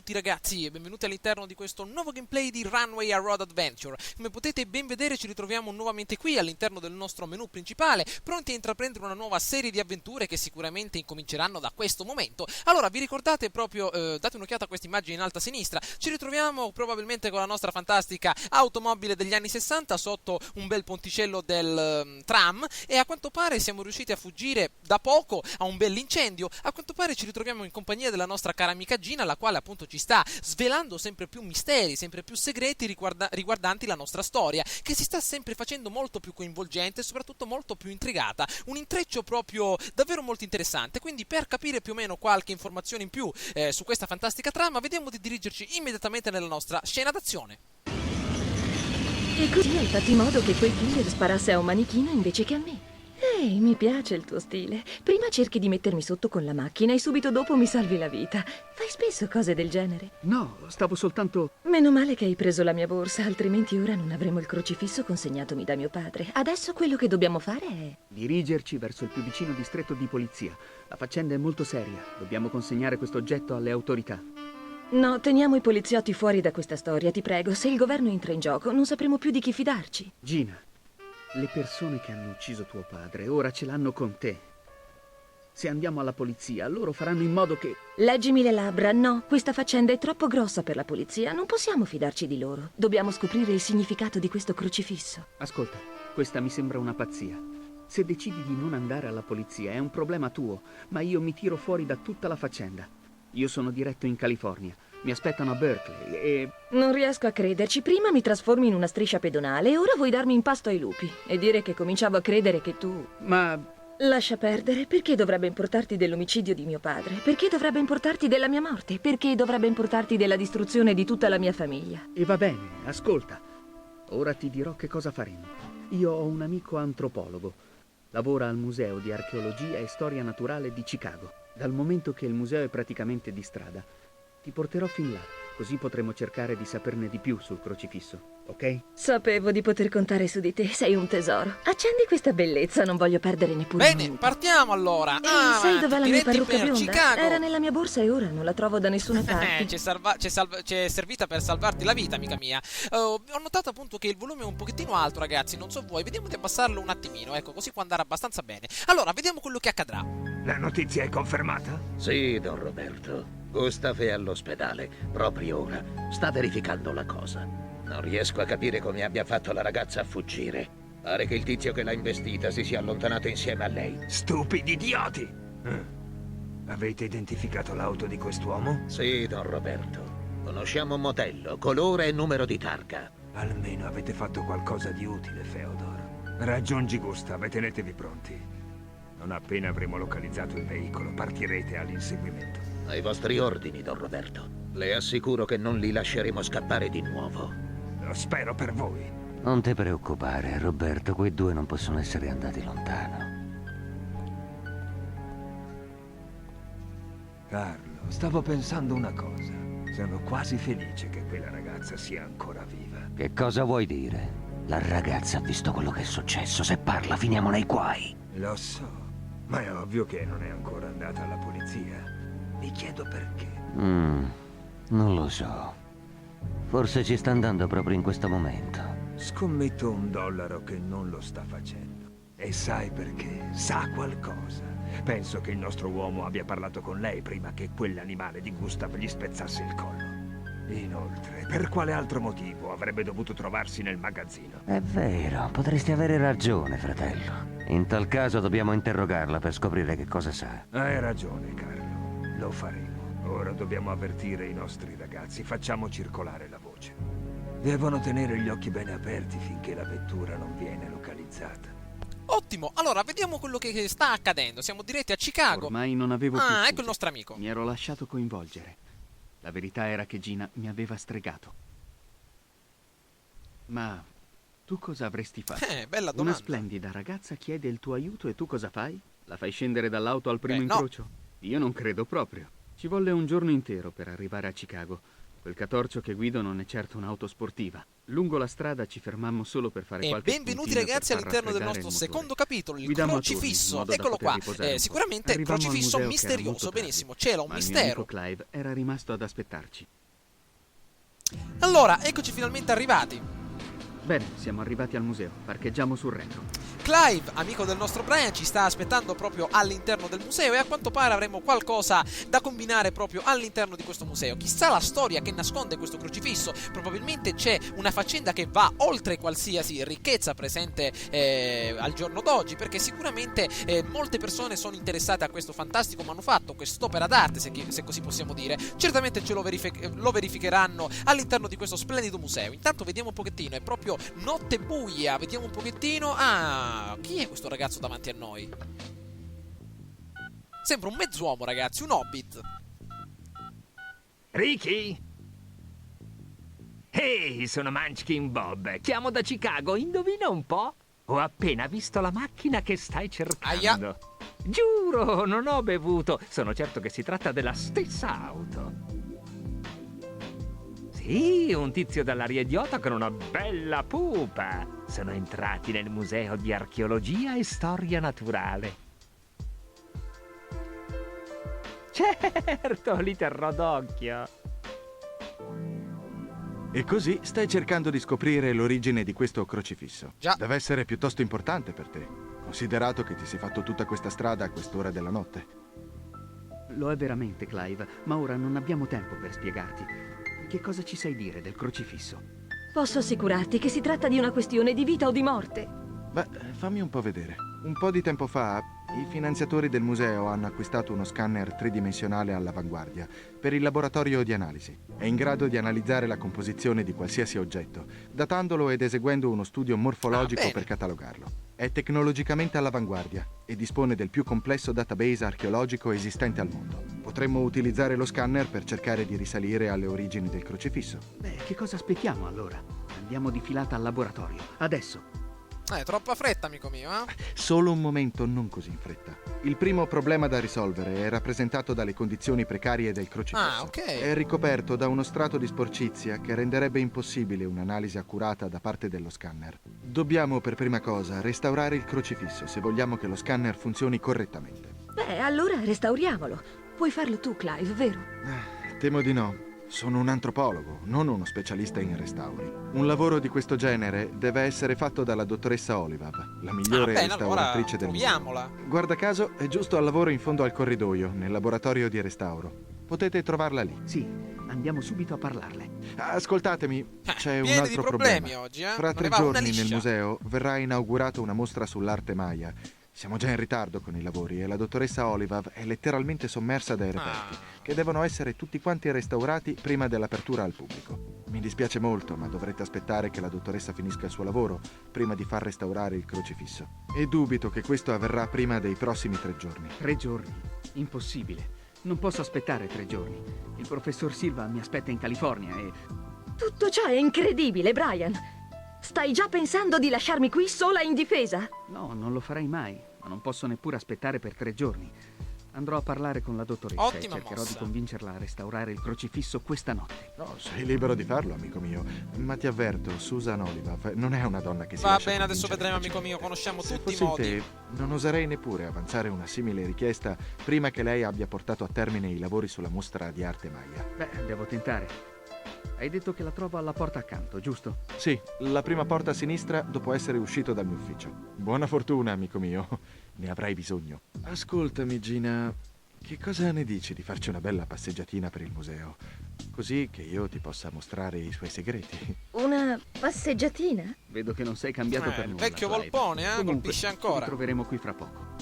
tutti ragazzi e benvenuti all'interno di questo nuovo gameplay di Runway A Road Adventure. Come potete ben vedere ci ritroviamo nuovamente qui all'interno del nostro menu principale, pronti a intraprendere una nuova serie di avventure che sicuramente incominceranno da questo momento. Allora vi ricordate proprio, date un'occhiata a questa immagine in alto a sinistra, ci ritroviamo probabilmente con la nostra fantastica automobile degli anni 60 sotto un bel ponticello del tram e a quanto pare siamo riusciti a fuggire da poco a un bell'incendio. A quanto pare ci ritroviamo in compagnia della nostra cara amica Gina, la quale appunto ci sta svelando sempre più misteri, sempre più segreti riguardanti la nostra storia, che si sta sempre facendo molto più coinvolgente e soprattutto molto più intrigata. Un intreccio proprio davvero molto interessante. Quindi per capire più o meno qualche informazione in più su questa fantastica trama, vediamo di dirigerci immediatamente nella nostra scena d'azione. E così hai fatto in modo che quel killer sparasse a un manichino invece che a me. Ehi, mi piace il tuo stile. Prima cerchi di mettermi sotto con la macchina e subito dopo mi salvi la vita. Fai spesso cose del genere? No, stavo soltanto... Meno male che hai preso la mia borsa, altrimenti ora non avremo il crocifisso consegnatomi da mio padre. Adesso quello che dobbiamo fare è... dirigerci verso il più vicino distretto di polizia. La faccenda è molto seria. Dobbiamo consegnare questo oggetto alle autorità. No, teniamo i poliziotti fuori da questa storia, ti prego. Se il governo entra in gioco, non sapremo più di chi fidarci. Gina, le persone che hanno ucciso tuo padre ora ce l'hanno con te. Se andiamo alla polizia, loro faranno in modo che... Leggimi le labbra, no, questa faccenda è troppo grossa per la polizia, non possiamo fidarci di loro. Dobbiamo scoprire il significato di questo crocifisso. Ascolta, questa mi sembra una pazzia. Se decidi di non andare alla polizia è un problema tuo, ma io mi tiro fuori da tutta la faccenda. Io sono diretto in California. Mi aspettano a Berkeley e... Non riesco a crederci. Prima mi trasformi in una striscia pedonale e ora vuoi darmi in pasto ai lupi. E dire che cominciavo a credere che tu... Ma... Lascia perdere. Perché dovrebbe importarti dell'omicidio di mio padre? Perché dovrebbe importarti della mia morte? Perché dovrebbe importarti della distruzione di tutta la mia famiglia? E va bene, ascolta. Ora ti dirò che cosa faremo. Io ho un amico antropologo. Lavora al Museo di Archeologia e Storia Naturale di Chicago. Dal momento che il museo è praticamente di strada, ti porterò fin là, così potremo cercare di saperne di più sul crocifisso, ok? Sapevo di poter contare su di te, sei un tesoro. Accendi questa bellezza, non voglio perdere neppure un Bene, minuto. partiamo allora. Sai dov'è la mia parrucca per bionda? Chicago. Era nella mia borsa e ora non la trovo da nessuna parte. Ci è servita per salvarti la vita, amica mia. Ho notato appunto che il volume è un pochettino alto, ragazzi. Non so voi, vediamo di abbassarlo un attimino. Ecco, così può andare abbastanza bene. Allora, vediamo quello che accadrà. La notizia è confermata? Sì, don Roberto. Gustav è all'ospedale, proprio ora. Sta verificando la cosa. Non riesco a capire come abbia fatto la ragazza a fuggire. Pare che il tizio che l'ha investita si sia allontanato insieme a lei. Stupidi idioti! Avete identificato l'auto di quest'uomo? Sì, don Roberto. Conosciamo modello, colore e numero di targa. Almeno avete fatto qualcosa di utile, Feodor. Raggiungi Gustav e tenetevi pronti. Non appena avremo localizzato il veicolo, partirete all'inseguimento. Ai vostri ordini, don Roberto. Le assicuro che non li lasceremo scappare di nuovo. Lo spero per voi. Non ti preoccupare, Roberto, quei due non possono essere andati lontano. Carlo, stavo pensando una cosa. Sono quasi felice che quella ragazza sia ancora viva. Che cosa vuoi dire? La ragazza ha visto quello che è successo. Se parla, finiamo nei guai. Lo so, ma è ovvio che non è ancora andata alla polizia. Mi chiedo perché. Non lo so. Forse ci sta andando proprio in questo momento. Scommetto $1 che non lo sta facendo. E sai perché? Sa qualcosa. Penso che il nostro uomo abbia parlato con lei prima che quell'animale di Gustav gli spezzasse il collo. Inoltre, per quale altro motivo avrebbe dovuto trovarsi nel magazzino? È vero, potresti avere ragione, fratello. In tal caso dobbiamo interrogarla per scoprire che cosa sa. Hai ragione, Carlo. Lo faremo. Ora dobbiamo avvertire i nostri ragazzi. Facciamo circolare la voce. Devono tenere gli occhi bene aperti finché la vettura non viene localizzata. Ottimo, allora vediamo quello che sta accadendo. Siamo diretti a Chicago. Ormai non avevo più ecco scuse. il nostro amico. Mi ero lasciato coinvolgere. La verità era che Gina mi aveva stregato. Ma tu cosa avresti fatto? Bella domanda. Una splendida ragazza chiede il tuo aiuto e tu cosa fai? La fai scendere dall'auto al primo no. incrocio? Io non credo proprio. Ci volle un giorno intero per arrivare a Chicago. Quel catorcio che guido non è certo un'auto sportiva. Lungo la strada ci fermammo solo per fare E qualche benvenuti puntino ragazzi per far all'interno del raffreddare nostro il motore. secondo capitolo, il Guidammo a turni, in crocifisso. modo da Eccolo poter qua. riposare un po'. Sicuramente Arrivammo al crocifisso museo che era misterioso, molto tardi, benissimo. C'era un ma il mio mistero. amico Clive era rimasto ad aspettarci. Allora, eccoci finalmente arrivati. Bene, siamo arrivati al museo. Parcheggiamo sul retro. Clive, amico del nostro Brian, ci sta aspettando proprio all'interno del museo e a quanto pare avremo qualcosa da combinare proprio all'interno di questo museo. Chissà la storia che nasconde questo crocifisso. Probabilmente c'è una faccenda che va oltre qualsiasi ricchezza presente al giorno d'oggi, perché sicuramente molte persone sono interessate a questo fantastico manufatto, quest'opera d'arte, se così possiamo dire. Certamente ce lo verificheranno all'interno di questo splendido museo. Intanto vediamo un pochettino, è proprio notte buia, vediamo un pochettino. Chi è questo ragazzo davanti a noi? Sembra un mezz'uomo, ragazzi, un hobbit. Ricky? Ehi, sono Munchkin Bob. Chiamo da Chicago, indovina un po'? Ho appena visto la macchina che stai cercando. Aia. Giuro, non ho bevuto. Sono certo che si tratta della stessa auto. Sì, un tizio dall'aria idiota con una bella pupa. Sono entrati nel museo di archeologia e storia naturale. Certo, li terrò d'occhio. E così stai cercando di scoprire l'origine di questo crocifisso. Già. Deve essere piuttosto importante per te, considerato che ti sei fatto tutta questa strada a quest'ora della notte. Lo è veramente, Clive, ma ora non abbiamo tempo per spiegarti. Che cosa ci sai dire del crocifisso? Posso assicurarti che si tratta di una questione di vita o di morte. Beh, fammi un po' vedere. Un po' di tempo fa, i finanziatori del museo hanno acquistato uno scanner tridimensionale all'avanguardia per il laboratorio di analisi. È in grado di analizzare la composizione di qualsiasi oggetto, datandolo ed eseguendo uno studio morfologico bene. per catalogarlo. È tecnologicamente all'avanguardia e dispone del più complesso database archeologico esistente al mondo. Potremmo utilizzare lo scanner per cercare di risalire alle origini del crocifisso. Beh, che cosa aspettiamo allora? Andiamo di filata al laboratorio. Adesso. Troppa fretta, amico mio, eh? Solo un momento, non così in fretta. Il primo problema da risolvere è rappresentato dalle condizioni precarie del crocifisso. Ah, ok. È ricoperto da uno strato di sporcizia che renderebbe impossibile un'analisi accurata da parte dello scanner. Dobbiamo, per prima cosa, restaurare il crocifisso se vogliamo che lo scanner funzioni correttamente. Beh, allora restauriamolo. Puoi farlo tu, Clive, vero? Temo di no. Sono un antropologo, non uno specialista in restauri. Un lavoro di questo genere deve essere fatto dalla dottoressa Olivav, la migliore bene, allora restauratrice del mondo. troviamola. Guarda caso, è giusto al lavoro in fondo al corridoio, nel laboratorio di restauro. Potete trovarla lì. Sì, andiamo subito a parlarle. Ascoltatemi, c'è un pieni di altro problemi problema. oggi, Fra Non 3 ne va una giorni nel liscia. museo verrà inaugurata una mostra sull'arte Maya. Siamo già in ritardo con i lavori e la dottoressa Olivav è letteralmente sommersa dai reperti, che devono essere tutti quanti restaurati prima dell'apertura al pubblico. Mi dispiace molto, ma dovrete aspettare che la dottoressa finisca il suo lavoro prima di far restaurare il crocifisso. E dubito che questo avverrà prima dei prossimi 3 giorni. 3 giorni? Impossibile. Non posso aspettare 3 giorni. Il professor Silva mi aspetta in California e... Tutto ciò è incredibile, Brian. Stai già pensando di lasciarmi qui sola e indifesa? No, non lo farei mai, ma non posso neppure aspettare per 3 giorni. Andrò a parlare con la dottoressa Ottima e cercherò mossa. di convincerla a restaurare il crocifisso questa notte. No, sei libero di farlo, amico mio. Ma ti avverto, Susan Olivav non è una donna che si Va lascia bene, adesso convincere vedremo, amico mio, facilmente. conosciamo Se tutti i fossi modi. te, non oserei neppure avanzare una simile richiesta prima che lei abbia portato a termine i lavori sulla mostra di arte Maya. Beh, devo tentare. Hai detto che la trovo alla porta accanto, giusto? Sì, la prima porta a sinistra dopo essere uscito dal mio ufficio. Buona fortuna, amico mio. Ne avrai bisogno. Ascoltami, Gina. Che cosa ne dici di farci una bella passeggiatina per il museo? Così che io ti possa mostrare i suoi segreti. Una passeggiatina? Vedo che non sei cambiato per Il nulla. vecchio Clive. volpone, Comunque, colpisce ancora. Ci troveremo qui fra poco.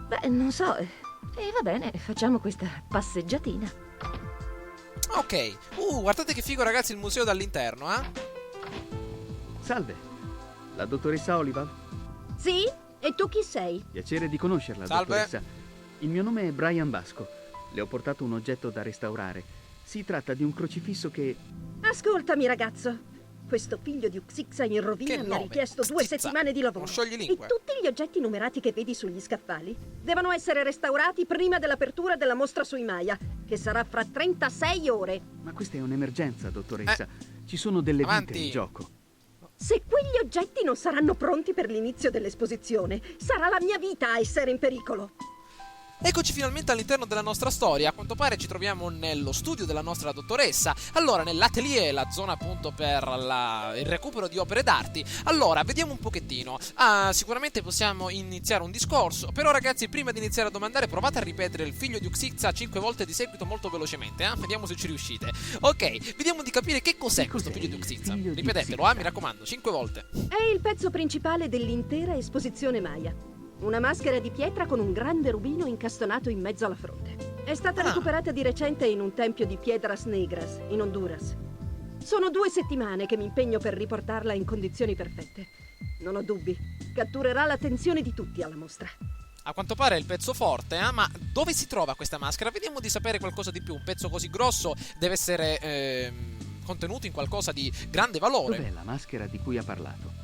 Beh, non so. E va bene, facciamo questa passeggiatina. Ok. Guardate che figo, ragazzi, il museo dall'interno, eh? Salve, la dottoressa Olivav? Sì? E tu chi sei? Piacere di conoscerla, Salve. dottoressa. Il mio nome è Brian Basco. Le ho portato un oggetto da restaurare. Si tratta di un crocifisso che... Ascoltami, ragazzo. Questo figlio di Uxixa in rovina Che mi ha nome? richiesto 2 Uxixa. settimane di lavoro. Non sciogli E lingue. tutti gli oggetti numerati che vedi sugli scaffali devono essere restaurati prima dell'apertura della mostra sui Maya, che sarà fra 36 ore. Ma questa è un'emergenza, dottoressa. Ci sono delle vite in gioco. Se quegli oggetti non saranno pronti per l'inizio dell'esposizione, sarà la mia vita a essere in pericolo. Eccoci finalmente all'interno della nostra storia. A quanto pare ci troviamo nello studio della nostra dottoressa. Allora, nell'atelier, la zona appunto per il recupero di opere d'arte. Allora, vediamo un pochettino. Sicuramente possiamo iniziare un discorso. Però ragazzi, prima di iniziare a domandare, provate a ripetere il figlio di Uxixa 5 volte di seguito molto velocemente. Vediamo se ci riuscite. Ok, vediamo di capire che cos'è questo figlio di Uxixa. Ripetetelo, mi raccomando, 5 volte. È il pezzo principale dell'intera esposizione Maya. Una maschera di pietra con un grande rubino incastonato in mezzo alla fronte. È stata recuperata di recente in un tempio di Piedras Negras, in Honduras. Sono 2 settimane che mi impegno per riportarla in condizioni perfette. Non ho dubbi, catturerà l'attenzione di tutti alla mostra. A quanto pare è il pezzo forte, ma dove si trova questa maschera? Vediamo di sapere qualcosa di più. Un pezzo così grosso deve essere contenuto in qualcosa di grande valore. Dov'è la maschera di cui ha parlato?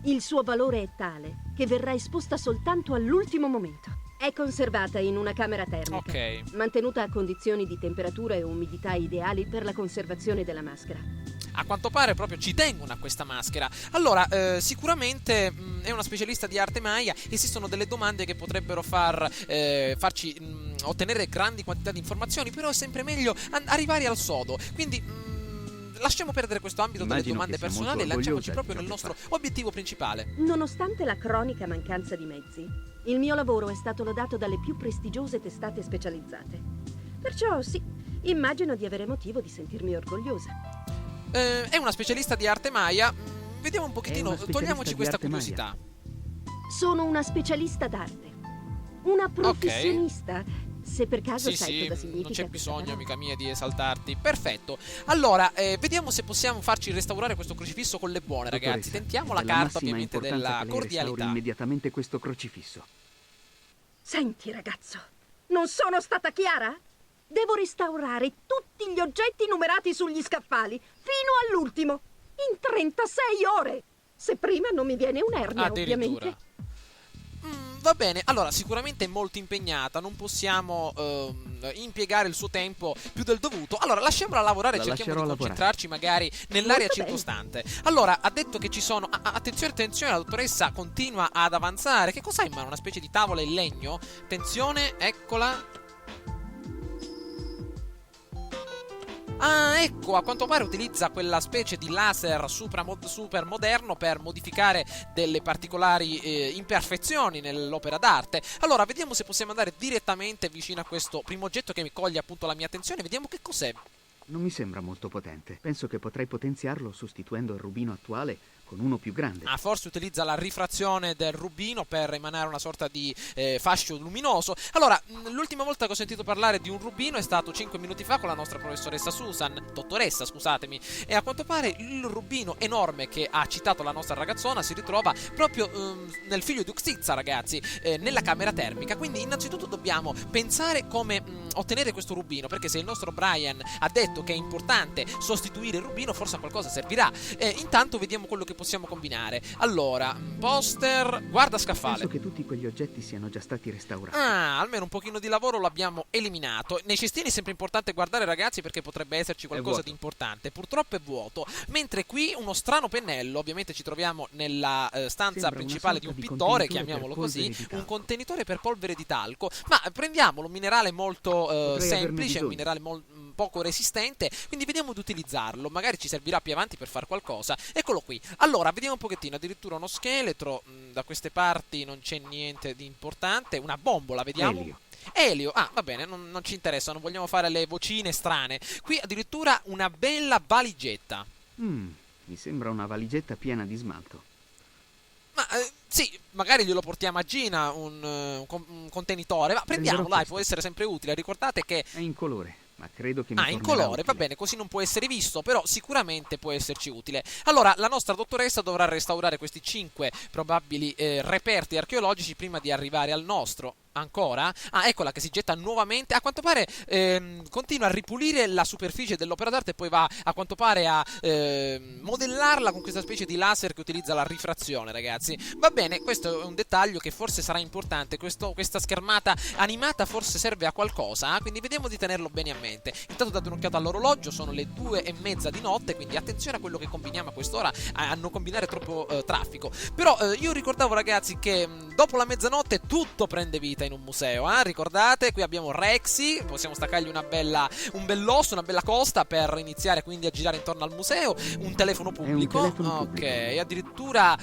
Il suo valore è tale che verrà esposta soltanto all'ultimo momento. È conservata in una camera termica, mantenuta a condizioni di temperatura e umidità ideali per la conservazione della maschera. A quanto pare proprio ci tengono a questa maschera. Allora, sicuramente è una specialista di arte Maya. Esistono delle domande che potrebbero farci ottenere grandi quantità di informazioni, però è sempre meglio arrivare al sodo. Quindi lasciamo perdere questo ambito delle domande personali e lanciamoci proprio nel nostro obiettivo principale. Nonostante la cronica mancanza di mezzi, il mio lavoro è stato lodato dalle più prestigiose testate specializzate. Perciò sì, immagino di avere motivo di sentirmi orgogliosa. È una specialista di arte Maya. Vediamo un pochettino, togliamoci questa curiosità. Sono una specialista d'arte. Una professionista. Se per caso sai cosa significa. Non c'è bisogno, amica mia, di esaltarti. Perfetto. Allora, vediamo se possiamo farci restaurare questo crocifisso con le buone, ragazzi. Tentiamo la carta, ovviamente, della cordialità. Immediatamente questo crocifisso. Senti, ragazzo, non sono stata chiara? Devo restaurare tutti gli oggetti numerati sugli scaffali, fino all'ultimo, in 36 ore. Se prima non mi viene un'ernia, ovviamente. Va bene, allora sicuramente è molto impegnata, non possiamo impiegare il suo tempo più del dovuto. Allora lasciamola lavorare e cerchiamo di concentrarci magari nell'area circostante. Allora, ha detto che ci sono... attenzione, attenzione, la dottoressa continua ad avanzare. Che cos'ha in mano? Una specie di tavola in legno? Attenzione, eccola. Ecco, a quanto pare utilizza quella specie di laser super moderno per modificare delle particolari imperfezioni nell'opera d'arte. Allora, vediamo se possiamo andare direttamente vicino a questo primo oggetto che mi coglie appunto la mia attenzione. Vediamo che cos'è. Non mi sembra molto potente. Penso che potrei potenziarlo sostituendo il rubino attuale con uno più grande. Forse utilizza la rifrazione del rubino per emanare una sorta di fascio luminoso. Allora, l'ultima volta che ho sentito parlare di un rubino è stato 5 minuti fa con la nostra professoressa dottoressa, scusatemi. E a quanto pare il rubino enorme che ha citato la nostra ragazzona si ritrova proprio nel figlio di Uxixa, ragazzi, nella camera termica. Quindi innanzitutto dobbiamo pensare come ottenere questo rubino, perché se il nostro Brian ha detto che è importante sostituire il rubino, forse a qualcosa servirà. Intanto vediamo quello che possiamo combinare. Allora, poster, guardascaffale. Penso che tutti quegli oggetti siano già stati restaurati. Almeno un pochino di lavoro l'abbiamo eliminato. Nei cestini è sempre importante guardare, ragazzi, perché potrebbe esserci qualcosa di importante. Purtroppo è vuoto. Mentre qui uno strano pennello. Ovviamente ci troviamo nella stanza principale di un pittore, chiamiamolo così, un contenitore per polvere di talco. Ma prendiamo un minerale molto semplice, un minerale poco resistente, quindi vediamo di utilizzarlo. Magari ci servirà più avanti per fare qualcosa. Eccolo qui. Allora, vediamo un pochettino, addirittura uno scheletro. Da queste parti non c'è niente di importante. Una bombola, vediamo. Elio, va bene, non ci interessa, non vogliamo fare le vocine strane. Qui addirittura una bella valigetta. Mi sembra una valigetta piena di smalto. Ma sì, magari glielo portiamo a Gina un contenitore. Ma prendiamolo, dai, può essere sempre utile. Ricordate che è in colore. Ma credo che mi in colore, va bene, così non può essere visto, però sicuramente può esserci utile. Allora, la nostra dottoressa dovrà restaurare questi 5 probabili reperti archeologici prima di arrivare al nostro. Ancora? Ah, eccola che si getta nuovamente. A quanto pare continua a ripulire la superficie dell'opera d'arte e poi va a quanto pare a modellarla con questa specie di laser che utilizza la rifrazione, ragazzi. Va bene, questo è un dettaglio che forse sarà importante. Questa schermata animata forse serve a qualcosa, quindi vediamo di tenerlo bene a mente. Intanto date un'occhiata all'orologio, sono le 2:30 di notte, quindi attenzione a quello che combiniamo a quest'ora, a non combinare troppo traffico. Però io ricordavo, ragazzi, che dopo la mezzanotte tutto prende vita in un museo, ricordate? Qui abbiamo Rexy, possiamo staccargli un bell'osso, una bella costa per iniziare quindi a girare intorno al museo. Un telefono pubblico, ok, addirittura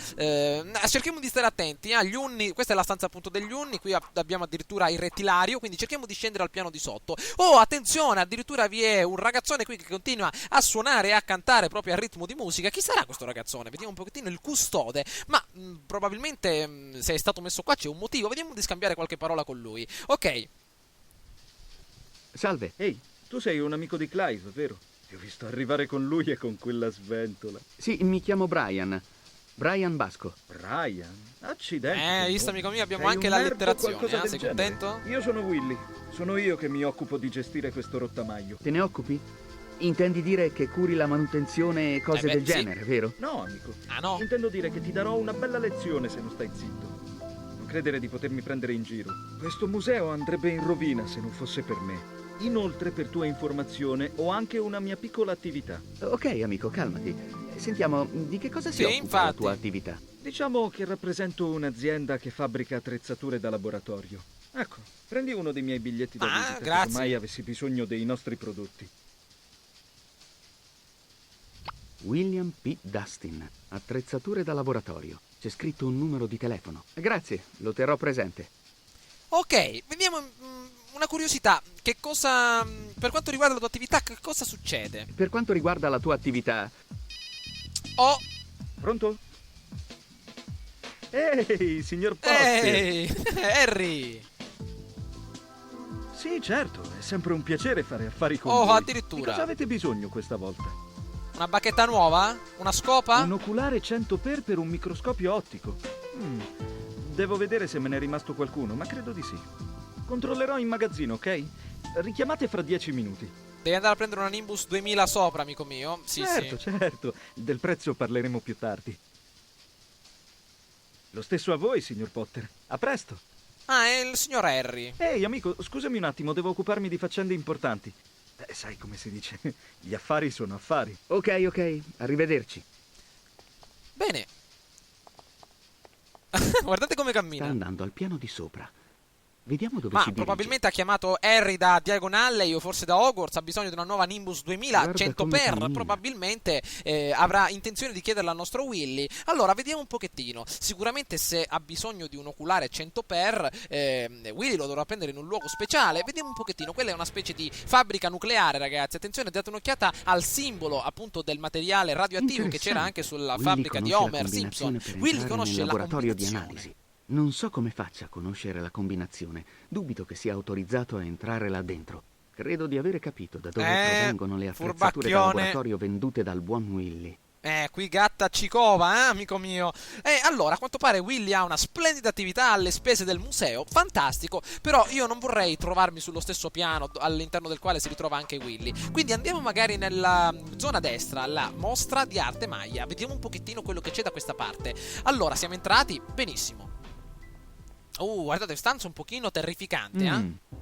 cerchiamo di stare attenti, gli unni, questa è la stanza appunto degli unni, qui abbiamo addirittura il rettilario, quindi cerchiamo di scendere al piano di sotto. Oh, attenzione, addirittura vi è un ragazzone qui che continua a suonare e a cantare proprio al ritmo di musica. Chi sarà questo ragazzone? Vediamo un pochettino. Il custode, ma probabilmente se è stato messo qua c'è un motivo. Vediamo di scambiare qualche parola con lui. Ok. Salve. Ehi, tu sei un amico di Clive, vero? Ti ho visto arrivare con lui e con quella sventola. Sì, mi chiamo Brian. Brian Basco. Brian? Accidenti. Visto, amico mio, abbiamo anche la letterazione. Sei contento? Io sono Willy. Sono io che mi occupo di gestire questo rottamaio. Te ne occupi? Intendi dire che curi la manutenzione e cose del genere, sì. Vero? No, amico. Ah, no? Intendo dire che ti darò una bella lezione se non stai zitto. Non credere di potermi prendere in giro. Questo museo andrebbe in rovina se non fosse per me. Inoltre, per tua informazione, ho anche una mia piccola attività. Ok, amico, calmati. Sentiamo, di che cosa si occupa la tua attività? Diciamo che rappresento un'azienda che fabbrica attrezzature da laboratorio. Ecco, prendi uno dei miei biglietti da visita, grazie. se mai avessi bisogno dei nostri prodotti. William P. Dustin, attrezzature da laboratorio. C'è scritto un numero di telefono. Grazie, lo terrò presente. Ok, vediamo una curiosità. Che cosa, per quanto riguarda la tua attività, che cosa succede? Per quanto riguarda la tua attività... Oh! Pronto? Ehi, signor Potter! Ehi, Harry! Sì, certo, è sempre un piacere fare affari con Oh, voi. addirittura! Di cosa avete bisogno questa volta? Una bacchetta nuova? Una scopa? Un oculare 100x per un microscopio ottico. Devo vedere se me ne è rimasto qualcuno, ma credo di sì. Controllerò in magazzino, ok? Richiamate fra 10 minuti. Devi andare a prendere una Nimbus 2000 sopra, amico mio. Sì, certo, sì. Certo. Del prezzo parleremo più tardi. Lo stesso a voi, signor Potter. A presto. Ah, è il signor Harry. Ehi, amico, scusami un attimo, devo occuparmi di faccende importanti. Sai come si dice, gli affari sono affari. Ok, arrivederci. Bene. Guardate come cammina. Sta andando al piano di sopra. Vediamo dove Ma si dirige. probabilmente ha chiamato Harry da Diagon Alley o forse da Hogwarts, ha bisogno di una nuova Nimbus 2000 Guarda 100 come per, cammina. probabilmente avrà intenzione di chiederla al nostro Willy. Allora, vediamo un pochettino. Sicuramente se ha bisogno di un oculare 100 per, Willy lo dovrà prendere in un luogo speciale. Vediamo un pochettino, quella è una specie di fabbrica nucleare, ragazzi. Attenzione, date un'occhiata al simbolo appunto del materiale radioattivo che c'era anche sulla Willy fabbrica di conosce Homer la Simpson. combinazione per Willy entrare conosce nel la laboratorio di combinazione. analisi. Non so come faccia a conoscere la combinazione. Dubito che sia autorizzato a entrare là dentro. Credo di avere capito da dove provengono le attrezzature da furbacchione. laboratorio vendute dal buon Willy. Qui gatta ci cova, amico mio. Allora, a quanto pare Willy ha una splendida attività alle spese del museo, fantastico, però io non vorrei trovarmi sullo stesso piano all'interno del quale si ritrova anche Willy. Quindi andiamo magari nella zona destra, la mostra di arte Maya, vediamo un pochettino quello che c'è da questa parte. Allora, siamo entrati? Benissimo. Guardate, stanza un pochino terrificante,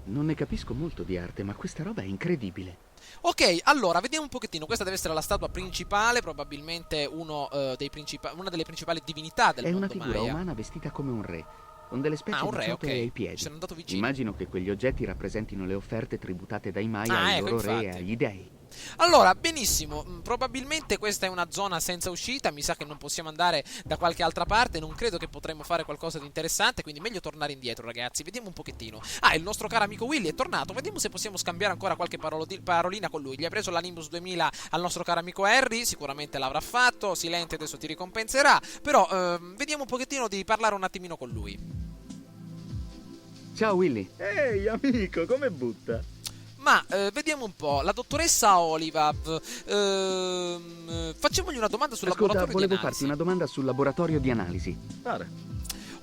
Non ne capisco molto di arte, ma questa roba è incredibile. Ok, allora, vediamo un pochettino. Questa deve essere la statua principale, probabilmente una delle principali divinità del È mondo una figura Maya. umana vestita come un re, con delle specie un di re, ciotole ok. ai piedi. Ci sono andato vicino. Immagino che quegli oggetti rappresentino le offerte tributate dai Maya ai ecco, loro re e infatti. agli dei. Allora, benissimo, probabilmente questa è una zona senza uscita, mi sa che non possiamo andare da qualche altra parte, non credo che potremmo fare qualcosa di interessante, quindi meglio tornare indietro, ragazzi, vediamo un pochettino. Il nostro caro amico Willy è tornato, vediamo se possiamo scambiare ancora qualche parolina con lui. Gli ha preso la Nimbus 2000 al nostro caro amico Harry, sicuramente l'avrà fatto, Silente adesso ti ricompenserà, però vediamo un pochettino di parlare un attimino con lui. Ciao Willy. Ehi, amico, come butta? Ma vediamo un po', la dottoressa Oliva, facciamogli una domanda sul Ascolta, laboratorio di volevo analisi. farti una domanda sul laboratorio di analisi. Pare.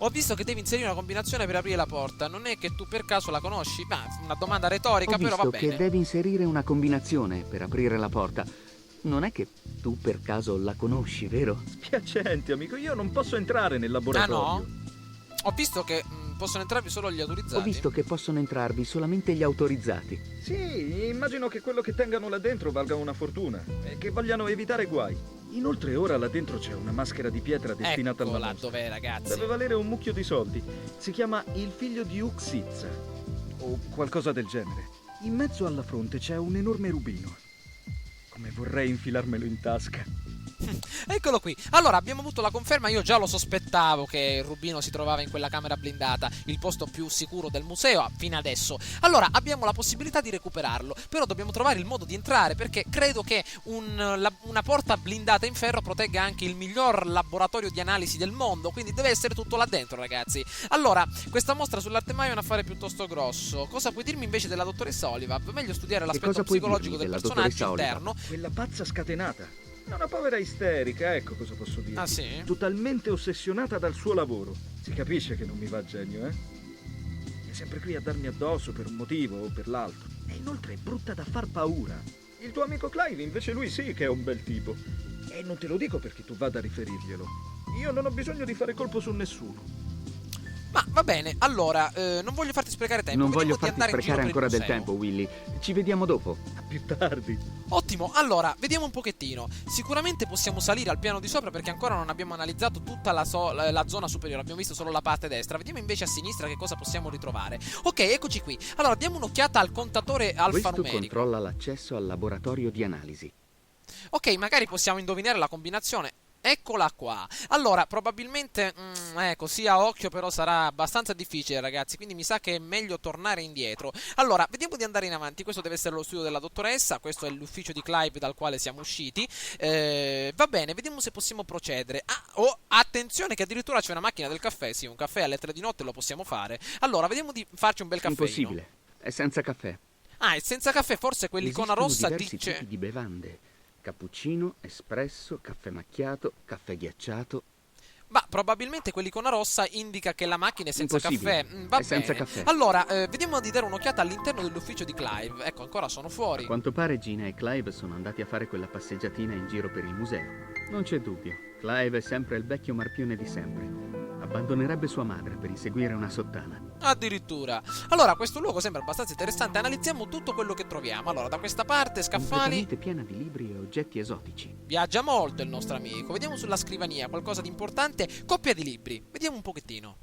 Ho visto che devi inserire una combinazione per aprire la porta. Non è che tu per caso la conosci? Ma una domanda retorica, Ho però va visto bene. che devi inserire una combinazione per aprire la porta. Non è che tu per caso la conosci, vero? Spiacente, amico, io non posso entrare nel laboratorio. Ah no? Ho visto che possono entrarvi solo gli autorizzati. Ho visto che possono entrarvi solamente gli autorizzati. Sì, immagino che quello che tengano là dentro valga una fortuna e che vogliano evitare guai. Inoltre ora là dentro c'è una maschera di pietra destinata alla Eccola mostra. dov'è, ragazzi. Deve valere un mucchio di soldi. Si chiama Il figlio di Uxizza o qualcosa del genere. In mezzo alla fronte c'è un enorme rubino. Come vorrei infilarmelo in tasca. Eccolo qui. Allora, abbiamo avuto la conferma. Io già lo sospettavo che il rubino si trovava in quella camera blindata, il posto più sicuro del museo fino adesso. Allora, abbiamo la possibilità di recuperarlo, però dobbiamo trovare il modo di entrare, perché credo che una porta blindata in ferro protegga anche il miglior laboratorio di analisi del mondo, quindi deve essere tutto là dentro, ragazzi. Allora, questa mostra sull'arte Maya è un affare piuttosto grosso. Cosa puoi dirmi invece della dottoressa Olivav? Meglio studiare l'aspetto psicologico del personaggio interno. Quella pazza scatenata. È una povera isterica, ecco cosa posso dire. Ah, sì? Totalmente ossessionata dal suo lavoro. Si capisce che non mi va a genio, eh? È sempre qui a darmi addosso per un motivo o per l'altro. E inoltre è brutta da far paura. Il tuo amico Clive, invece, lui sì che è un bel tipo. E non te lo dico perché tu vada a riferirglielo. Io non ho bisogno di fare colpo su nessuno. Ma va bene, allora, non voglio farti sprecare tempo. Non Vediamo voglio di farti andare in giro sprecare per il ancora del museo. tempo, Willy. Ci vediamo dopo. A più tardi. Ottimo, allora, vediamo un pochettino. Sicuramente possiamo salire al piano di sopra perché ancora non abbiamo analizzato tutta la zona superiore. Abbiamo visto solo la parte destra. Vediamo invece a sinistra che cosa possiamo ritrovare. Ok, eccoci qui. Allora, diamo un'occhiata al contatore Questo alfanumerico. controlla l'accesso al laboratorio di analisi. Ok, magari possiamo indovinare la combinazione. Eccola qua. Allora, probabilmente, così a occhio però sarà abbastanza difficile, ragazzi, quindi mi sa che è meglio tornare indietro. Allora, vediamo di andare in avanti. Questo deve essere lo studio della dottoressa, questo è l'ufficio di Clive dal quale siamo usciti. Va bene, vediamo se possiamo procedere. Attenzione che addirittura c'è una macchina del caffè, sì, un caffè alle 3 di notte lo possiamo fare. Allora, vediamo di farci un bel caffè. Impossibile, è senza caffè. Ah, è senza caffè, forse quell'icona Esistono rossa diversi dice... tipi di bevande. Cappuccino, espresso, caffè macchiato, caffè ghiacciato. Ma probabilmente quell'icona rossa indica che la macchina è senza Impossibile, caffè. Va è senza bene. caffè. Allora, vediamo di dare un'occhiata all'interno dell'ufficio di Clive. Ecco, ancora sono fuori. A quanto pare Gina e Clive sono andati a fare quella passeggiatina in giro per il museo. Non c'è dubbio, Clive è sempre il vecchio marpione di sempre. Abbandonerebbe sua madre per inseguire una sottana. Addirittura. Allora, questo luogo sembra abbastanza interessante. Analizziamo tutto quello che troviamo. Allora, da questa parte, scaffali. Completamente piena di libri e oggetti esotici. Viaggia molto il nostro amico. Vediamo sulla scrivania qualcosa di importante. Coppia di libri. Vediamo un pochettino.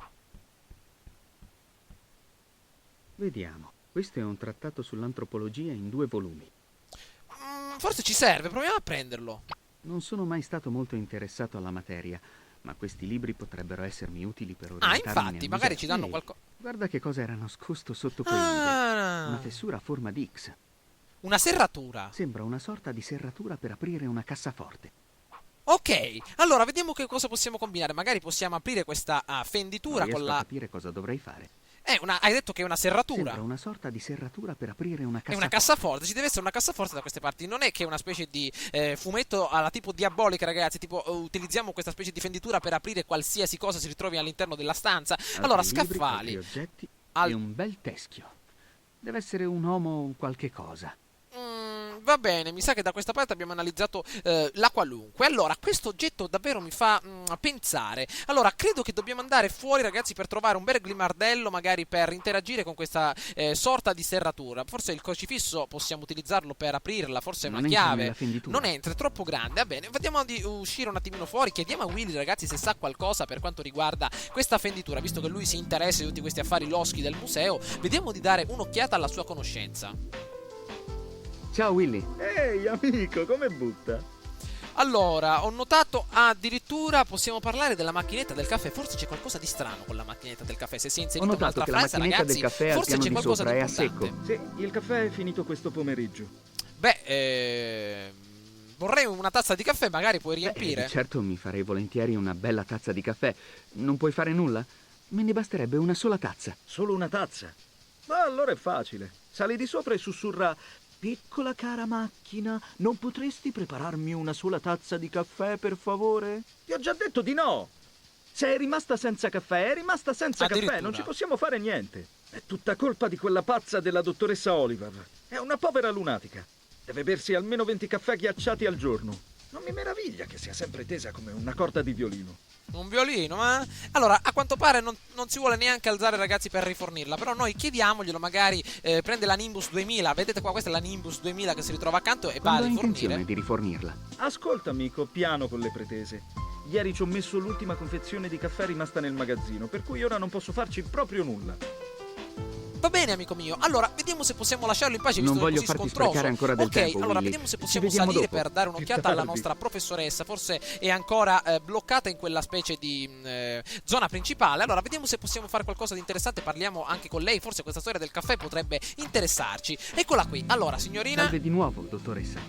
Vediamo. Questo è un trattato sull'antropologia in 2 volumi. Forse ci serve, proviamo a prenderlo. Non sono mai stato molto interessato alla materia, ma questi libri potrebbero essermi utili per orientarmi infatti, nel magari museo. ci danno Ehi, qualcosa. Guarda che cosa era nascosto sotto quei libri. Una fessura a forma di X. Una serratura. Sembra una sorta di serratura per aprire una cassaforte. Ok, allora vediamo che cosa possiamo combinare. Magari possiamo aprire questa fenditura Non riesco con a la... capire cosa dovrei fare. Hai detto che è una serratura. Sembra una sorta di serratura per aprire una È cassaforte. una cassaforte, ci deve essere una cassaforte da queste parti. Non è che è una specie di fumetto alla tipo diabolica, ragazzi. Tipo, utilizziamo questa specie di fenditura per aprire qualsiasi cosa si ritrovi all'interno della stanza. Allora, Altri libri, scaffali. altri oggetti e un bel teschio. Deve essere un uomo qualche cosa. Va bene, mi sa che da questa parte abbiamo analizzato la qualunque. Allora, questo oggetto davvero mi fa pensare. Allora, credo che dobbiamo andare fuori, ragazzi, per trovare un bel glimardello, magari per interagire con questa sorta di serratura. Forse il crocifisso possiamo utilizzarlo per aprirla, forse è una Non entra chiave. nella fenditura. Non entra, è troppo grande. Va bene, vediamo di uscire un attimino fuori. Chiediamo a Willy, ragazzi, se sa qualcosa per quanto riguarda questa fenditura, visto che lui si interessa di tutti questi affari loschi del museo. Vediamo di dare un'occhiata alla sua conoscenza. Ciao Willy. Ehi, amico, come butta? Allora, ho notato addirittura possiamo parlare della macchinetta del caffè. Forse c'è qualcosa di strano con la macchinetta del caffè. Se si è Ho inserita notato un'altra che la frase, macchinetta ragazzi, del caffè è al forse piano c'è di qualcosa sopra, di è a importante. secco. Sì, il caffè è finito questo pomeriggio. Beh, vorrei una tazza di caffè, magari puoi riempire. Certo, mi farei volentieri una bella tazza di caffè. Non puoi fare nulla? Me ne basterebbe una sola tazza. Solo una tazza? Ma allora è facile. Sali di sopra e sussurra: piccola cara macchina, non potresti prepararmi una sola tazza di caffè, per favore? Ti ho già detto di no! Sei rimasta senza caffè, è rimasta senza caffè, Addirittura. non ci possiamo fare niente. È tutta colpa di quella pazza della dottoressa Oliver. È una povera lunatica. Deve bersi almeno 20 caffè ghiacciati al giorno. Non mi meraviglia che sia sempre tesa come una corda di violino. Un violino, ma... Allora, a quanto pare non si vuole neanche alzare, ragazzi, per rifornirla. Però noi chiediamoglielo, magari prende la Nimbus 2000. Vedete qua, questa è la Nimbus 2000 che si ritrova accanto e va a Quando ho rifornire. intenzione di rifornirla? Ascolta, amico, piano con le pretese. Ieri ci ho messo l'ultima confezione di caffè rimasta nel magazzino, per cui ora non posso farci proprio nulla. Va bene, amico mio. Allora, vediamo se possiamo lasciarlo in pace, visto Non che è voglio così farti scontroso. sprecare ancora del tempo, allora, Willy. vediamo se Ci possiamo vediamo salire dopo. per dare un'occhiata alla nostra professoressa. Forse è ancora bloccata in quella specie di zona principale. Allora, vediamo se possiamo fare qualcosa di interessante. Parliamo anche con lei. Forse questa storia del caffè potrebbe interessarci. Eccola qui. Allora, signorina... Salve di nuovo, dottoressa.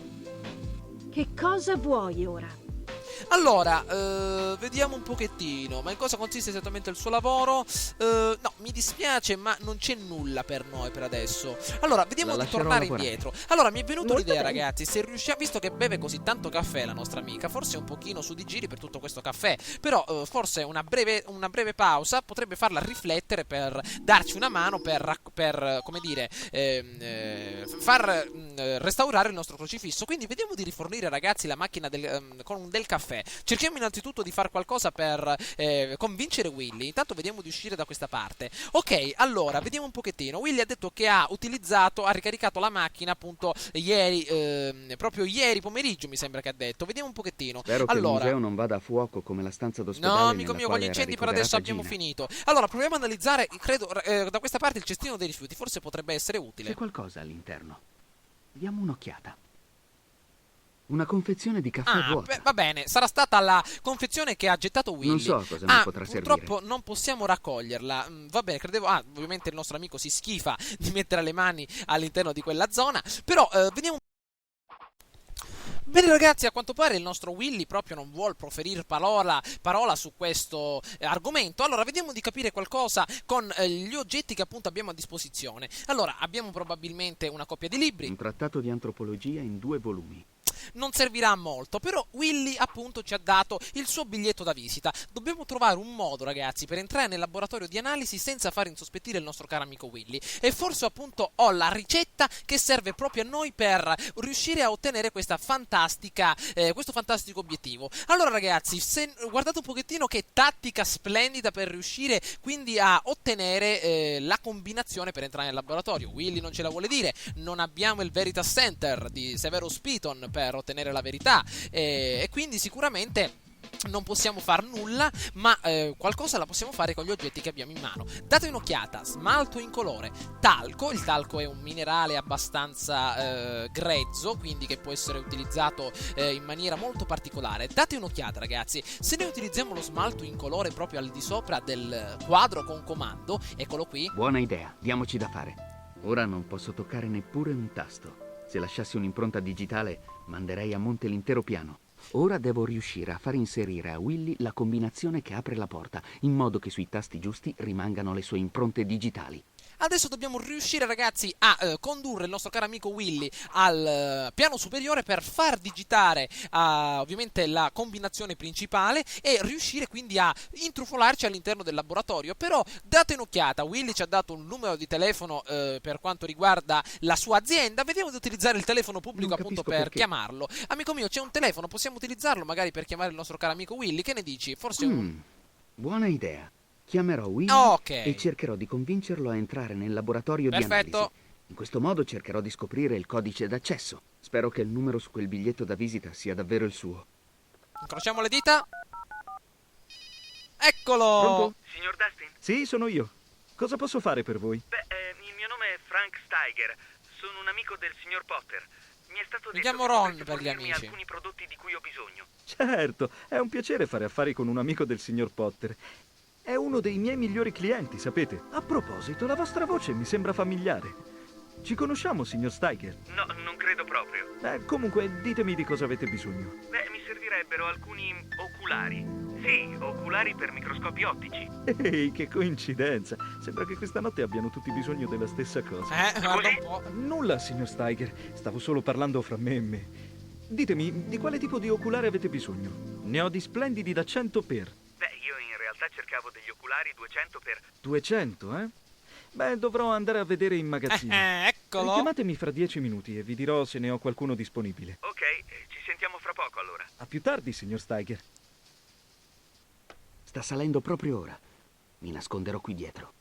Che cosa vuoi ora? Allora, vediamo un pochettino. Ma in cosa consiste esattamente il suo lavoro? No, mi dispiace, ma non c'è nulla per noi per adesso. Allora, vediamo La di lascerò tornare lavorare. indietro. Allora, mi è venuta Molto un'idea, bene. ragazzi. Se riusciamo, visto che beve così tanto caffè la nostra amica, forse un pochino su di giri per tutto questo caffè. Però, forse una breve pausa potrebbe farla riflettere per darci una mano per come dire, far restaurare il nostro crocifisso. Quindi vediamo di rifornire, ragazzi, la macchina con del caffè. Cerchiamo innanzitutto di fare qualcosa per convincere Willy. Intanto vediamo di uscire da questa parte. Ok, allora, vediamo un pochettino. Willy ha detto che ha ricaricato la macchina appunto ieri, proprio ieri pomeriggio mi sembra che ha detto. Vediamo un pochettino. Spero che il Allora, museo non vada a fuoco come la stanza d'ospedale. no, amico nella mio, con gli quale era incendi per adesso abbiamo ricoverata finito. Allora, proviamo ad analizzare, credo, da questa parte il cestino dei rifiuti. Forse potrebbe essere Gina. utile. C'è qualcosa all'interno. Diamo un'occhiata. Una confezione di caffè vuota. Va bene, sarà stata la confezione che ha gettato Willy. Non so cosa mi potrà purtroppo servire. non possiamo raccoglierla. Va bene, credevo... ovviamente il nostro amico si schifa di mettere le mani all'interno di quella zona. Però, vediamo... Bene ragazzi, a quanto pare il nostro Willy proprio non vuole proferire parola su questo argomento. Allora vediamo di capire qualcosa con gli oggetti che appunto abbiamo a disposizione. Allora, abbiamo probabilmente una coppia di libri. Un trattato di antropologia in 2 volumi. Non servirà a molto, però Willy appunto ci ha dato il suo biglietto da visita. Dobbiamo trovare un modo, ragazzi, per entrare nel laboratorio di analisi senza far insospettire il nostro caro amico Willy. E forse appunto ho la ricetta che serve proprio a noi per riuscire a ottenere questo fantastico obiettivo. Allora ragazzi, guardate un pochettino che tattica splendida per riuscire quindi a ottenere la combinazione per entrare nel laboratorio. Willy non ce la vuole dire, non abbiamo il Veritas Center di Severus Piton per ottenere la verità e quindi sicuramente non possiamo far nulla, ma qualcosa la possiamo fare con gli oggetti che abbiamo in mano. Date un'occhiata: smalto incolore, talco. Il talco è un minerale abbastanza grezzo, quindi che può essere utilizzato in maniera molto particolare. Date un'occhiata ragazzi, se noi utilizziamo lo smalto incolore proprio al di sopra del quadro con comando, eccolo qui. Buona idea, diamoci da fare. Ora non posso toccare neppure un tasto. Se lasciassi un'impronta digitale, manderei a monte l'intero piano. Ora devo riuscire a far inserire a Willy la combinazione che apre la porta, in modo che sui tasti giusti rimangano le sue impronte digitali. Adesso dobbiamo riuscire ragazzi a condurre il nostro caro amico Willy al piano superiore per far digitare ovviamente la combinazione principale e riuscire quindi a intrufolarci all'interno del laboratorio. Però date un'occhiata, Willy ci ha dato un numero di telefono per quanto riguarda la sua azienda. Vediamo di utilizzare il telefono pubblico appunto per perché. chiamarlo. Amico mio, c'è un telefono, possiamo utilizzarlo magari per chiamare il nostro caro amico Willy? Che ne dici? Forse Buona idea. Chiamerò Willy Ok. e cercherò di convincerlo a entrare nel laboratorio di Perfetto. analisi. In questo modo cercherò di scoprire il codice d'accesso. Spero che il numero su quel biglietto da visita sia davvero il suo. Incrociamo le dita. Eccolo! Pronto? Signor Dustin? Sì, sono io. Cosa posso fare per voi? Beh, il mio nome è Frank Steiger. Sono un amico del signor Potter. Mi è stato Mi detto chiamo che Ron potreste per gli fornirmi amici. alcuni prodotti di cui ho bisogno. Certo, è un piacere fare affari con un amico del signor Potter. È uno dei miei migliori clienti, sapete. A proposito, la vostra voce mi sembra familiare. Ci conosciamo, signor Steiger? No, non credo proprio. Comunque, ditemi di cosa avete bisogno. Beh, mi servirebbero alcuni oculari. Sì, oculari per microscopi ottici. Ehi, che coincidenza. Sembra che questa notte abbiano tutti bisogno della stessa cosa. Guarda un po'. Nulla, signor Steiger. Stavo solo parlando fra me e me. Ditemi, di quale tipo di oculare avete bisogno? Ne ho di splendidi da 100 per. Beh, io in realtà realtà cercavo degli oculari 200 per... 200, eh? Beh, dovrò andare a vedere in magazzino. Eccolo! Chiamatemi fra 10 minuti e vi dirò se ne ho qualcuno disponibile. Ok, ci sentiamo fra poco allora. A più tardi, signor Steiger. Sta salendo proprio ora. Mi nasconderò qui dietro.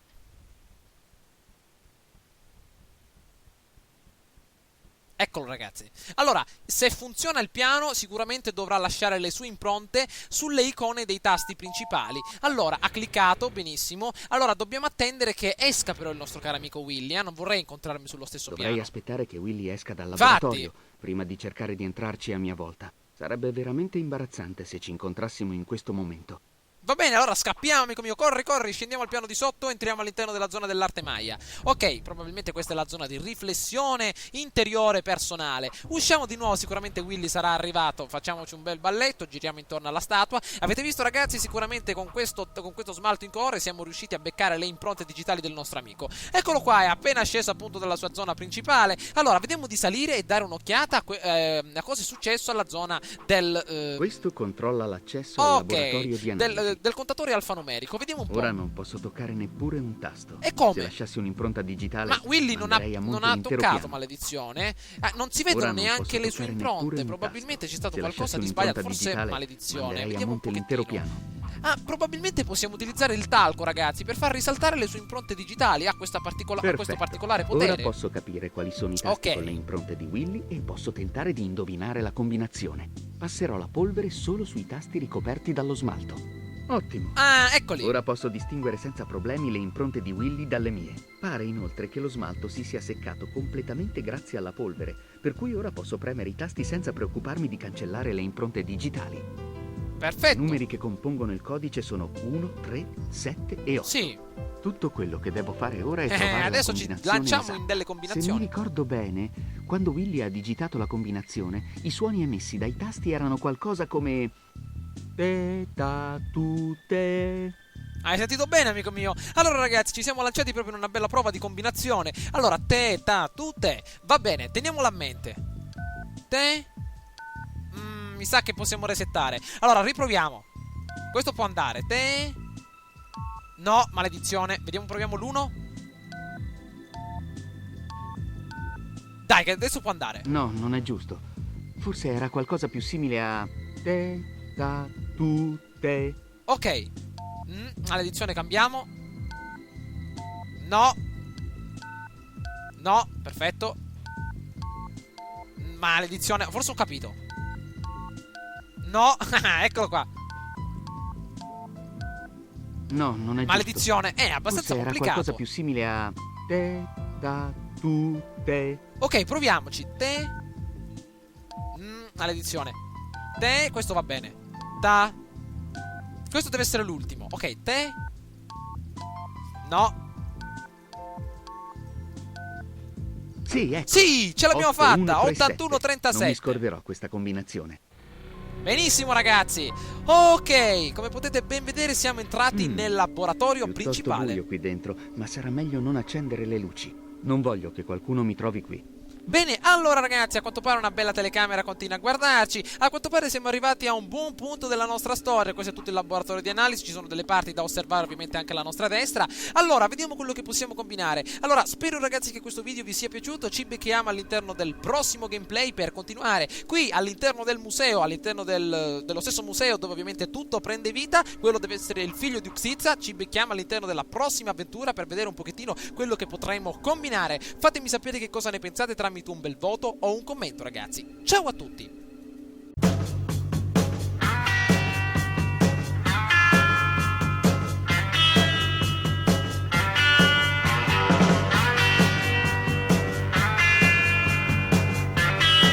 Eccolo ragazzi. Allora, se funziona il piano, sicuramente dovrà lasciare le sue impronte sulle icone dei tasti principali. Allora, ha cliccato, benissimo. Allora, dobbiamo attendere che esca però il nostro caro amico Willy, Non vorrei incontrarmi sullo stesso Dovrei piano. aspettare che Willy esca dal Infatti. laboratorio prima di cercare di entrarci a mia volta. Sarebbe veramente imbarazzante se ci incontrassimo in questo momento. Va bene, allora scappiamo, amico mio, corri, corri, scendiamo al piano di sotto, entriamo all'interno della zona dell'arte Maya. Ok, probabilmente questa è la zona di riflessione interiore personale. Usciamo di nuovo, sicuramente Willy sarà arrivato, facciamoci un bel balletto, giriamo intorno alla statua. Avete visto ragazzi, sicuramente con questo smalto in colore siamo riusciti a beccare le impronte digitali del nostro amico. Eccolo qua, è appena sceso appunto dalla sua zona principale. Allora, vediamo di salire e dare un'occhiata a cosa è successo alla zona del... Questo controlla l'accesso al laboratorio di analisi. Del contatore alfanumerico. Vediamo un po'. Ora non posso toccare neppure un tasto. E come? Se lasciassi un'impronta digitale, ma Willy non ha l'intero toccato, piano. maledizione. Non si vedono neanche le sue impronte. Probabilmente c'è stato qualcosa di sbagliato. Forse è maledizione. Vediamo un l'intero pochettino. piano. Probabilmente possiamo utilizzare il talco, ragazzi, per far risaltare le sue impronte digitali. Ha questo particolare potere. Ora posso capire quali sono i tasti con le impronte di Willy e posso tentare di indovinare la combinazione. Passerò la polvere solo sui tasti ricoperti dallo smalto. Ottimo. Ah, eccoli. Ora posso distinguere senza problemi le impronte di Willy dalle mie. Pare inoltre che lo smalto si sia seccato completamente grazie alla polvere, per cui ora posso premere i tasti senza preoccuparmi di cancellare le impronte digitali. Perfetto. I numeri che compongono il codice sono 1, 3, 7 e 8. Sì. Tutto quello che devo fare ora è trovare adesso la ci combinazione lanciamo esatta. in delle Se combinazioni. mi ricordo bene, quando Willy ha digitato la combinazione, i suoni emessi dai tasti erano qualcosa come... te, ta, tu, te. Hai sentito bene, amico mio? Allora ragazzi, ci siamo lanciati proprio in una bella prova di combinazione. Allora, te, ta, tu, te. Va bene, teniamola a mente. Te. Mi sa che possiamo resettare. Allora, riproviamo. Questo può andare. Te. No, maledizione. Vediamo, proviamo l'1. Dai, che adesso può andare. No, non è giusto. Forse era qualcosa più simile a... te, ta, tu, te. Ok. Maledizione, cambiamo. No. No, perfetto. Maledizione, forse ho capito. No, eccolo qua. No, non è maledizione, giusto. è abbastanza Forse complicato. era qualcosa più simile a... te, ta, tu, te. Ok, proviamoci. Te. Maledizione. Te, questo va bene. Ta. Questo deve essere l'ultimo. Ok, te. No. Sì, ecco. Sì, ce l'abbiamo 8, 1, fatta. 3, 81-37. Non mi scorderò questa combinazione. Benissimo ragazzi. Ok, come potete ben vedere siamo entrati nel laboratorio Piuttosto principale. buio qui dentro, ma sarà meglio non accendere le luci. Non voglio che qualcuno mi trovi qui. Bene, allora ragazzi, a quanto pare una bella telecamera continua a guardarci. A quanto pare siamo arrivati a un buon punto della nostra storia. Questo è tutto il laboratorio di analisi. Ci sono delle parti da osservare ovviamente anche alla nostra destra. Allora, vediamo quello che possiamo combinare. Allora, spero ragazzi che questo video vi sia piaciuto. Ci becchiamo all'interno del prossimo gameplay per continuare qui all'interno del museo, all'interno dello stesso museo dove ovviamente tutto prende vita. Quello deve essere il figlio di Uxizza. Ci becchiamo all'interno della prossima avventura per vedere un pochettino quello che potremo combinare. Fatemi sapere che cosa ne pensate tramite un bel voto o un commento ragazzi. Ciao a tutti!